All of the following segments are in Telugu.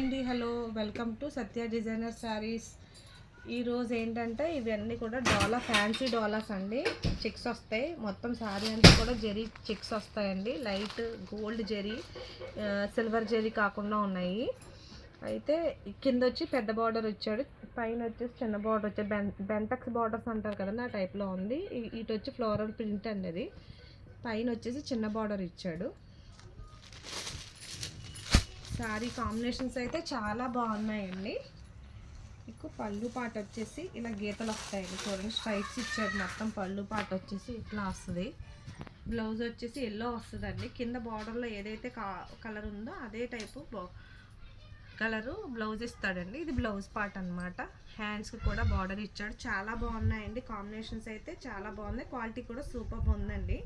అండి, hello, welcome to Satya designer saris. ఈరోజు ఏంటంటే ఇవన్నీ కూడా ఫ్యాన్సీ డోలాస్ అండి. చెక్స్ వస్తాయి, మొత్తం శారీ అంతా కూడా జరీ చెక్స్ వస్తాయండి. Light gold zari, silver zari కాకుండా ఉన్నాయి. అయితే కింద వచ్చి పెద్ద బార్డర్ ఇచ్చాడు, పైన వచ్చేసి చిన్న బార్డర్ వచ్చాడు. బెంటక్స్ బార్డర్స్ అంటారు కదండి, ఆ టైప్లో ఉంది. ఇటు వచ్చి ఫ్లోరల్ ప్రింట్ అండి, అది పైన వచ్చేసి చిన్న బార్డర్ ఇచ్చాడు. శారీ కాంబినేషన్స్ అయితే చాలా బాగున్నాయండి. మీకు పళ్ళు పాట వచ్చేసి ఇలా గీతలు వస్తాయండి, చూడండి స్ట్రైప్స్ ఇచ్చాడు. మొత్తం పళ్ళు పాట వచ్చేసి ఇట్లా వస్తుంది. బ్లౌజ్ వచ్చేసి ఎల్లో వస్తుందండి. కింద బార్డర్లో ఏదైతే కలర్ ఉందో అదే టైపు కలరు బ్లౌజ్ ఇస్తాడండి. ఇది బ్లౌజ్ పార్ట్ అనమాట. హ్యాండ్స్కి కూడా బార్డర్ ఇచ్చాడు. చాలా బాగున్నాయండి కాంబినేషన్స్ అయితే, చాలా బాగున్నాయి. క్వాలిటీ కూడా సూపర్ ఉందండి.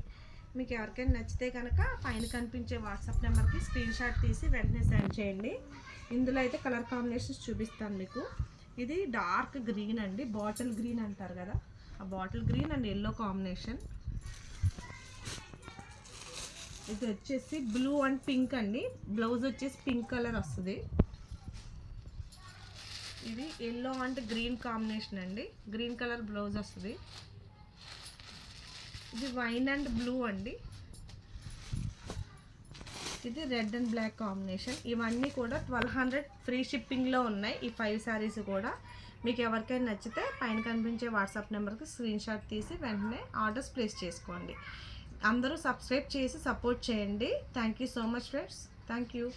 మీకు ఎవరికైనా నచ్చితే కనుక పైన కనిపించే వాట్సాప్ నెంబర్కి స్క్రీన్ షాట్ తీసి వెంటనే సెండ్ చేయండి. ఇందులో అయితే కలర్ కాంబినేషన్స్ చూపిస్తాను మీకు. ఇది డార్క్ గ్రీన్ అండి, బాటిల్ గ్రీన్ అంటారు కదా, ఆ bottle green and yellow combination. ఇది వచ్చేసి బ్లూ అండ్ పింక్ అండి. బ్లౌజ్ వచ్చేసి పింక్ కలర్ వస్తుంది. ఇది ఎల్లో అండ్ గ్రీన్ కాంబినేషన్ అండి, గ్రీన్ కలర్ బ్లౌజ్ వస్తుంది. ఇది వైన్ అండ్ బ్లూ అండి. ఇది రెడ్ అండ్ బ్లాక్ కాంబినేషన్. ఇవన్నీ కూడా 1200 ఫ్రీ షిప్పింగ్లో ఉన్నాయి. ఈ 5 శారీస్ కూడా మీకు ఎవరికైనా నచ్చితే పైన కనిపించే వాట్సాప్ నెంబర్కి స్క్రీన్ షాట్ తీసి వెంటనే ఆర్డర్స్ ప్లేస్ చేసుకోండి. అందరూ సబ్స్క్రైబ్ చేసి సపోర్ట్ చేయండి. Thank you so much friends. Thank you.